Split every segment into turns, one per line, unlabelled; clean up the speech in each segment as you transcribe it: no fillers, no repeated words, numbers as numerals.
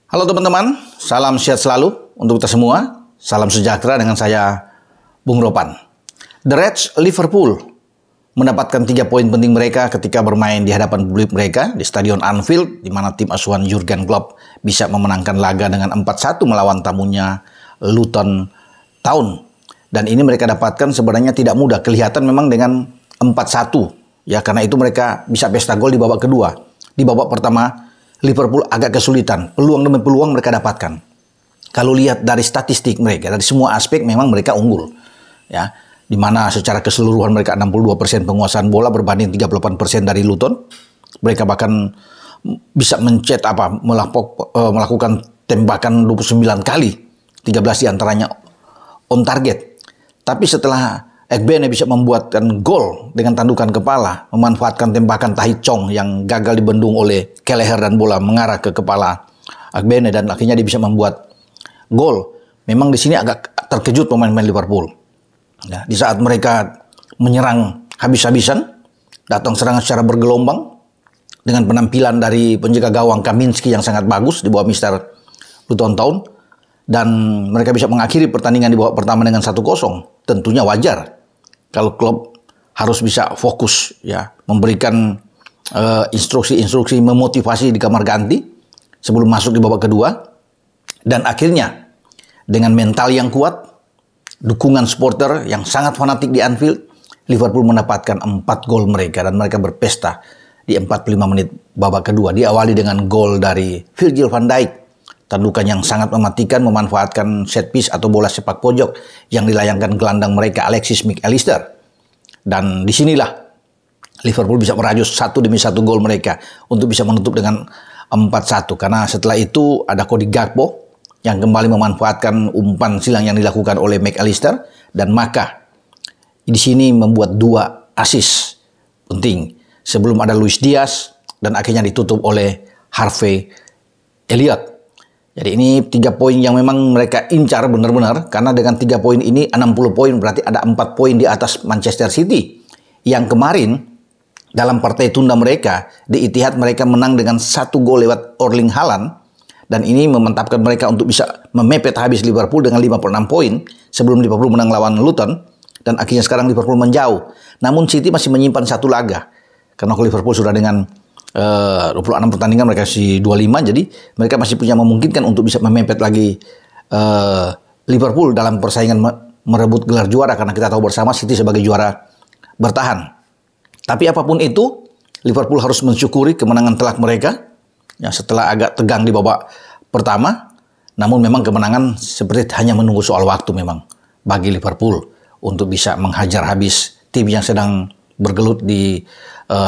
Halo teman-teman, salam sehat selalu untuk kita semua. Salam sejahtera dengan saya, Bung Ropan. The Reds Liverpool mendapatkan 3 poin penting mereka ketika bermain di hadapan publik mereka di Stadion Anfield, di mana tim asuhan Jurgen Klopp bisa memenangkan laga dengan 4-1 melawan tamunya Luton Town. Dan ini mereka dapatkan sebenarnya tidak mudah, kelihatan memang dengan 4-1. Ya, karena itu mereka bisa pesta gol di babak kedua. Di babak pertama, Liverpool agak kesulitan. Peluang demi peluang mereka dapatkan. Kalau lihat dari statistik mereka, dari semua aspek memang mereka unggul. Ya, di mana secara keseluruhan mereka 62% penguasaan bola berbanding 38% dari Luton. Mereka bahkan bisa melakukan tembakan 29 kali. 13 diantaranya on target. Tapi setelah Ekbene bisa membuatkan gol dengan tandukan kepala, memanfaatkan tembakan Tahith Chong yang gagal dibendung oleh Kelleher dan bola mengarah ke kepala Ekbene dan akhirnya dia bisa membuat gol. Memang di sini agak terkejut pemain-pemain Liverpool. Ya, di saat mereka menyerang habis-habisan, datang serangan secara bergelombang dengan penampilan dari penjaga gawang Kaminski yang sangat bagus di bawah Mister Luton Town, dan mereka bisa mengakhiri pertandingan di babak pertama dengan 1-0. Tentunya wajar kalau Klopp harus bisa fokus, ya, memberikan instruksi-instruksi, memotivasi di kamar ganti sebelum masuk di babak kedua. Dan akhirnya dengan mental yang kuat, dukungan supporter yang sangat fanatik di Anfield, Liverpool mendapatkan 4 gol mereka dan mereka berpesta di 45 menit babak kedua. Diawali dengan gol dari Virgil van Dijk, tandukan yang sangat mematikan, memanfaatkan set piece atau bola sepak pojok yang dilayangkan gelandang mereka Alexis Mac Allister. Dan disinilah Liverpool bisa merajut 1 demi 1 gol mereka untuk bisa menutup dengan 4-1. Karena setelah itu ada Cody Gakpo yang kembali memanfaatkan umpan silang yang dilakukan oleh Mac Allister, dan Maka di sini membuat 2 assist penting sebelum ada Luis Diaz dan akhirnya ditutup oleh Harvey Elliott. Jadi ini 3 poin yang memang mereka incar benar-benar, karena dengan 3 poin ini 60 poin, berarti ada 4 poin di atas Manchester City. Yang kemarin dalam partai tunda mereka di Etihad mereka menang dengan 1 gol lewat Erling Haaland, dan ini memantapkan mereka untuk bisa memepet habis Liverpool dengan 56 poin sebelum Liverpool menang lawan Luton, dan akhirnya sekarang Liverpool menjauh. Namun City masih menyimpan 1 laga, karena Liverpool sudah dengan 26 pertandingan, mereka masih 25, jadi mereka masih punya memungkinkan untuk bisa memepet lagi Liverpool dalam persaingan merebut gelar juara, karena kita tahu bersama City sebagai juara bertahan. Tapi apapun itu, Liverpool harus mensyukuri kemenangan telak mereka ya, setelah agak tegang di babak pertama. Namun memang kemenangan seperti hanya menunggu soal waktu memang bagi Liverpool untuk bisa menghajar habis tim yang sedang bergelut di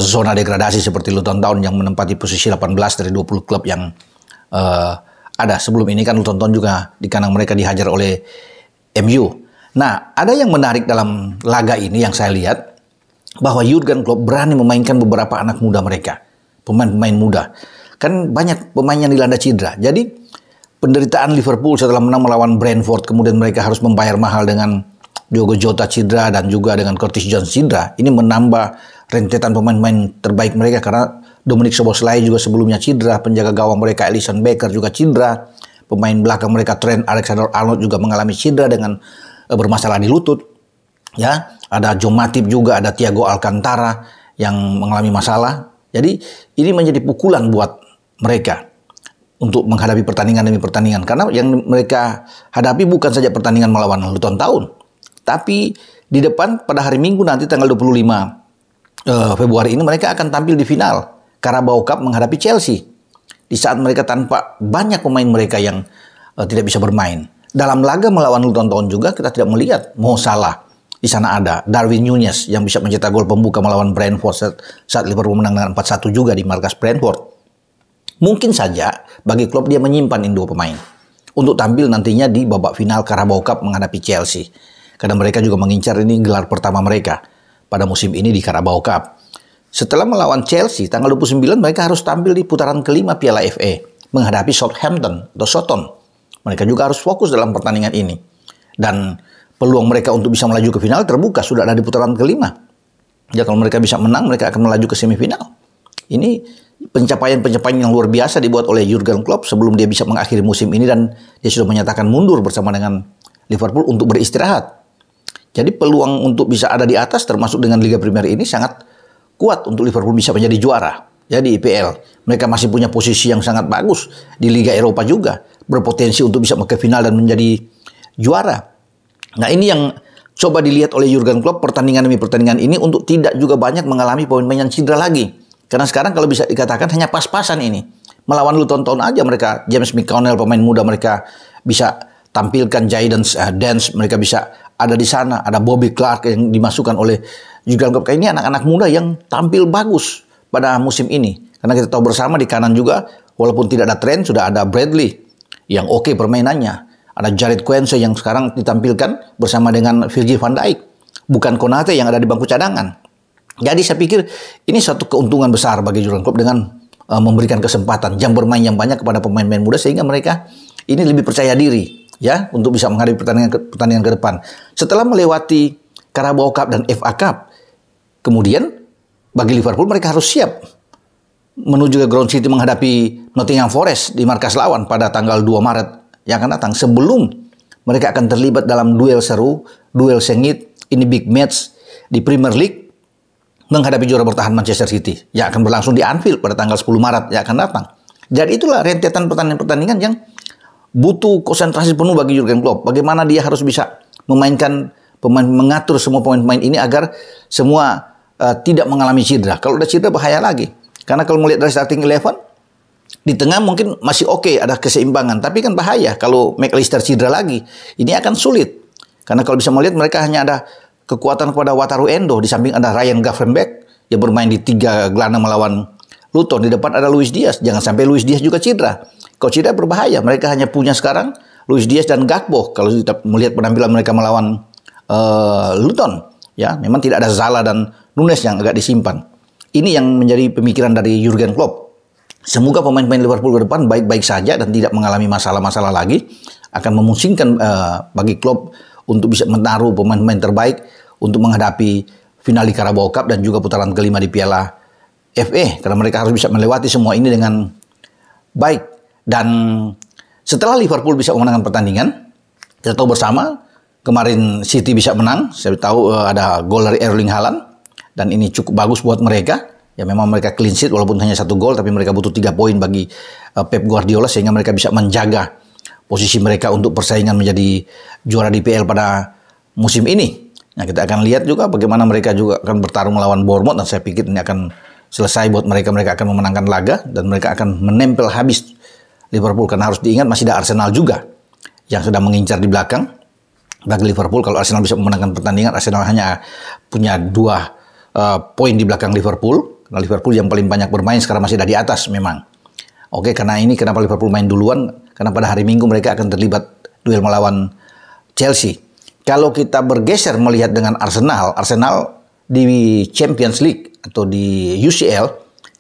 zona degradasi seperti Luton Town yang menempati posisi 18 dari 20 klub yang ada. Sebelum ini kan Luton Town juga di kandang mereka dihajar oleh MU. Nah, ada yang menarik dalam laga ini yang saya lihat, bahwa Jurgen Klopp berani memainkan beberapa anak muda mereka, pemain-pemain muda. Kan banyak pemain yang dilanda cedera. Jadi penderitaan Liverpool setelah menang melawan Brentford, kemudian mereka harus membayar mahal dengan Diogo Jota cedera dan juga dengan Curtis Jones cedera. Ini menambah rentetan pemain-pemain terbaik mereka, karena Dominic Szoboszlai juga sebelumnya cedera, penjaga gawang mereka Alisson Becker juga cedera, pemain belakang mereka Trent Alexander-Arnold juga mengalami cedera dengan bermasalah di lutut. Ya, ada Joe Matip juga, ada Thiago Alcantara yang mengalami masalah. Jadi ini menjadi pukulan buat mereka untuk menghadapi pertandingan demi pertandingan, karena yang mereka hadapi bukan saja pertandingan melawan Luton Town, tapi di depan pada hari Minggu nanti tanggal 25 Februari ini mereka akan tampil di final Carabao Cup menghadapi Chelsea. Di saat mereka tanpa banyak pemain mereka yang tidak bisa bermain. Dalam laga melawan Luton Town juga kita tidak melihat Mo Salah. Di sana ada Darwin Núñez yang bisa mencetak gol pembuka melawan Brentford saat Liverpool menang dengan 4-1 juga di markas Brentford. Mungkin saja bagi klub dia menyimpan ini 2 pemain untuk tampil nantinya di babak final Carabao Cup menghadapi Chelsea. Karena mereka juga mengincar ini gelar pertama mereka pada musim ini di Carabao Cup. Setelah melawan Chelsea tanggal 29 mereka harus tampil di putaran kelima Piala FA menghadapi Southampton atau Soton. Mereka juga harus fokus dalam pertandingan ini. Dan peluang mereka untuk bisa melaju ke final terbuka, sudah ada di putaran kelima. Ya, kalau mereka bisa menang, mereka akan melaju ke semifinal. Ini pencapaian-pencapaian yang luar biasa dibuat oleh Jurgen Klopp sebelum dia bisa mengakhiri musim ini, dan dia sudah menyatakan mundur bersama dengan Liverpool untuk beristirahat. Jadi peluang untuk bisa ada di atas termasuk dengan Liga Premier ini sangat kuat untuk Liverpool bisa menjadi juara. Jadi IPL, mereka masih punya posisi yang sangat bagus di Liga Eropa juga, berpotensi untuk bisa ke final dan menjadi juara. Nah, ini yang coba dilihat oleh Jurgen Klopp pertandingan demi pertandingan ini untuk tidak juga banyak mengalami pemain-pemain yang cedera lagi. Karena sekarang kalau bisa dikatakan hanya pas-pasan ini. Melawan Luton Town aja mereka, James McConnell pemain muda mereka bisa tampilkan, Jadon Dance mereka bisa ada di sana, ada Bobby Clark yang dimasukkan oleh Jurgen Klopp. Kayak ini anak-anak muda yang tampil bagus pada musim ini. Karena kita tahu bersama di kanan juga, walaupun tidak ada Trent, sudah ada Bradley yang oke permainannya. Ada Jared Quincy yang sekarang ditampilkan bersama dengan Virgil van Dijk. Bukan Konate yang ada di bangku cadangan. Jadi saya pikir ini suatu keuntungan besar bagi Jurgen Klopp dengan memberikan kesempatan jam bermain yang banyak kepada pemain-pemain muda sehingga mereka ini lebih percaya diri ya untuk bisa menghadapi pertandingan ke depan. Setelah melewati Carabao Cup dan FA Cup, kemudian bagi Liverpool mereka harus siap menuju ke Ground City menghadapi Nottingham Forest di markas lawan pada tanggal 2 Maret yang akan datang, sebelum mereka akan terlibat dalam duel seru, duel sengit, ini big match di Premier League menghadapi juara bertahan Manchester City yang akan berlangsung di Anfield pada tanggal 10 Maret yang akan datang. Jadi itulah rentetan pertandingan-pertandingan yang butuh konsentrasi penuh bagi Jurgen Klopp. Bagaimana dia harus bisa memainkan mengatur semua pemain-pemain ini agar semua tidak mengalami cedera. Kalau ada cedera bahaya lagi. Karena kalau melihat dari starting 11 di tengah mungkin masih oke, ada keseimbangan, tapi kan bahaya kalau McAllister cedera lagi. Ini akan sulit. Karena kalau bisa melihat mereka hanya ada kekuatan kepada Wataru Endo, di samping ada Ryan Gravenberch yang bermain di 3 gelandang melawan Luton, di depan ada Luis Diaz. Jangan sampai Luis Diaz juga cedera. Kalau cedera berbahaya. Mereka hanya punya sekarang Luis Diaz dan Gakpo kalau kita melihat penampilan mereka melawan Luton. Ya, memang tidak ada Zala dan Nunes yang agak disimpan. Ini yang menjadi pemikiran dari Jurgen Klopp. Semoga pemain-pemain Liverpool ke depan baik-baik saja dan tidak mengalami masalah-masalah lagi. Akan memusingkan bagi Klopp untuk bisa menaruh pemain-pemain terbaik untuk menghadapi final di Carabao Cup dan juga putaran kelima di Piala FA. Karena mereka harus bisa melewati semua ini dengan baik. Dan setelah Liverpool bisa memenangkan pertandingan, kita tahu bersama kemarin City bisa menang. Saya tahu ada gol dari Erling Haaland dan ini cukup bagus buat mereka. Ya memang mereka clean sheet walaupun hanya 1 gol, tapi mereka butuh 3 poin bagi Pep Guardiola sehingga mereka bisa menjaga posisi mereka untuk persaingan menjadi juara DPL pada musim ini. Nah, kita akan lihat juga bagaimana mereka juga akan bertarung melawan Bournemouth dan saya pikir ini akan selesai buat mereka. Mereka akan memenangkan laga dan mereka akan menempel habis Liverpool karena harus diingat masih ada Arsenal juga yang sedang mengincar di belakang. Bagi Liverpool, kalau Arsenal bisa memenangkan pertandingan, Arsenal hanya punya 2 poin di belakang Liverpool. Karena Liverpool yang paling banyak bermain sekarang masih ada di atas memang. Oke, karena ini kenapa Liverpool main duluan? Karena pada hari Minggu mereka akan terlibat duel melawan Chelsea. Kalau kita bergeser melihat dengan Arsenal di Champions League atau di UCL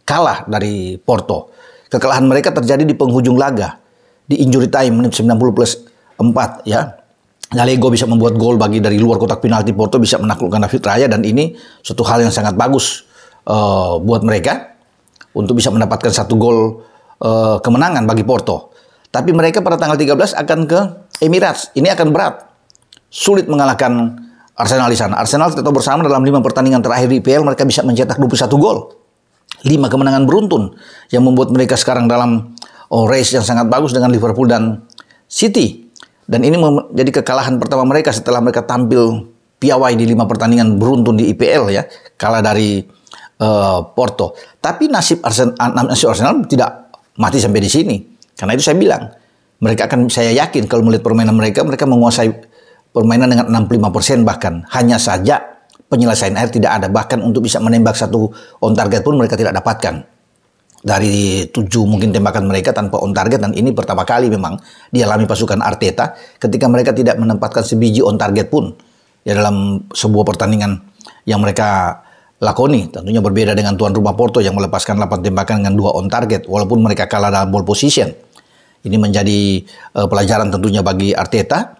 kalah dari Porto. Kekalahan mereka terjadi di penghujung laga. Di injury time menit 90+4 ya. Gallego bisa membuat gol bagi dari luar kotak penalti, Porto bisa menaklukkan David Raya dan ini suatu hal yang sangat bagus buat mereka untuk bisa mendapatkan 1 gol kemenangan bagi Porto. Tapi mereka pada tanggal 13 akan ke Emirates. Ini akan berat. Sulit mengalahkan Arsenal di sana. Arsenal kita tahu bersama dalam 5 pertandingan terakhir di IPL mereka bisa mencetak 21 gol. 5 kemenangan beruntun yang membuat mereka sekarang dalam race yang sangat bagus dengan Liverpool dan City. Dan ini menjadi kekalahan pertama mereka setelah mereka tampil piawai di 5 pertandingan beruntun di IPL ya. Kalah dari Porto. Tapi nasib Arsenal tidak mati sampai di sini. Karena itu saya bilang, saya yakin kalau melihat permainan mereka menguasai permainan dengan 65% bahkan. Hanya saja penyelesaian akhir tidak ada. Bahkan untuk bisa menembak 1 on target pun mereka tidak dapatkan. Dari 7 mungkin tembakan mereka tanpa on target. Dan ini pertama kali memang dialami pasukan Arteta ketika mereka tidak menempatkan sebiji on target pun. Ya dalam sebuah pertandingan yang mereka lakoni. Tentunya berbeda dengan tuan rumah Porto yang melepaskan 8 tembakan dengan 2 on target. Walaupun mereka kalah dalam ball position. Ini menjadi pelajaran tentunya bagi Arteta.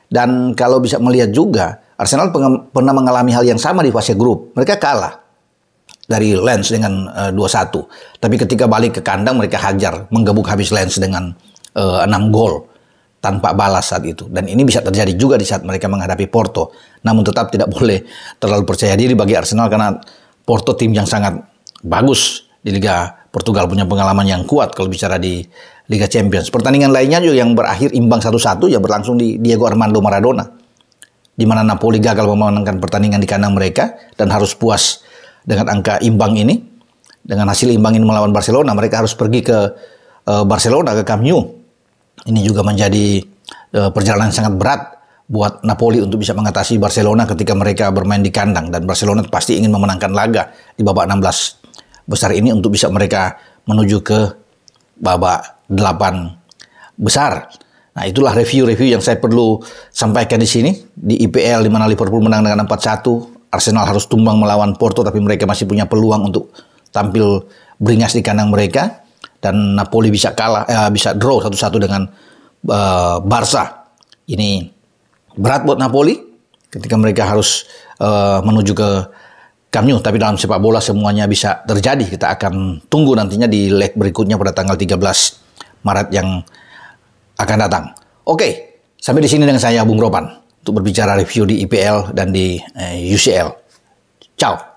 Dan kalau bisa melihat juga, Arsenal pernah mengalami hal yang sama di fase grup. Mereka kalah. dari Lens dengan 2-1. Tapi ketika balik ke kandang mereka hajar, menggebuk habis Lens dengan 6 gol tanpa balas saat itu. Dan ini bisa terjadi juga di saat mereka menghadapi Porto. Namun tetap tidak boleh terlalu percaya diri bagi Arsenal karena Porto tim yang sangat bagus di Liga Portugal, punya pengalaman yang kuat kalau bicara di Liga Champions. Pertandingan lainnya juga yang berakhir imbang 1-1 yang berlangsung di Diego Armando Maradona, di mana Napoli gagal memenangkan pertandingan di kandang mereka dan harus puas dengan angka imbang ini. Dengan hasil imbang ini melawan Barcelona, mereka harus pergi ke Barcelona, ke Camp Nou. Ini juga menjadi perjalanan yang sangat berat buat Napoli untuk bisa mengatasi Barcelona ketika mereka bermain di kandang. Dan Barcelona pasti ingin memenangkan laga di babak 16 besar ini untuk bisa mereka menuju ke babak 8 besar. Nah, itulah review-review yang saya perlu sampaikan di sini. Di IPL di mana Liverpool menang dengan 4-1, Arsenal harus tumbang melawan Porto tapi mereka masih punya peluang untuk tampil beringas di kandang mereka. Dan Napoli bisa bisa draw 1-1 dengan Barca. Ini berat buat Napoli ketika mereka harus menuju ke Camp Nou. Tapi dalam sepak bola semuanya bisa terjadi. Kita akan tunggu nantinya di leg berikutnya pada tanggal 13 Maret yang akan datang. Oke, sampai di sini dengan saya Bung Ropan untuk berbicara review di IPL dan di UCL. Ciao.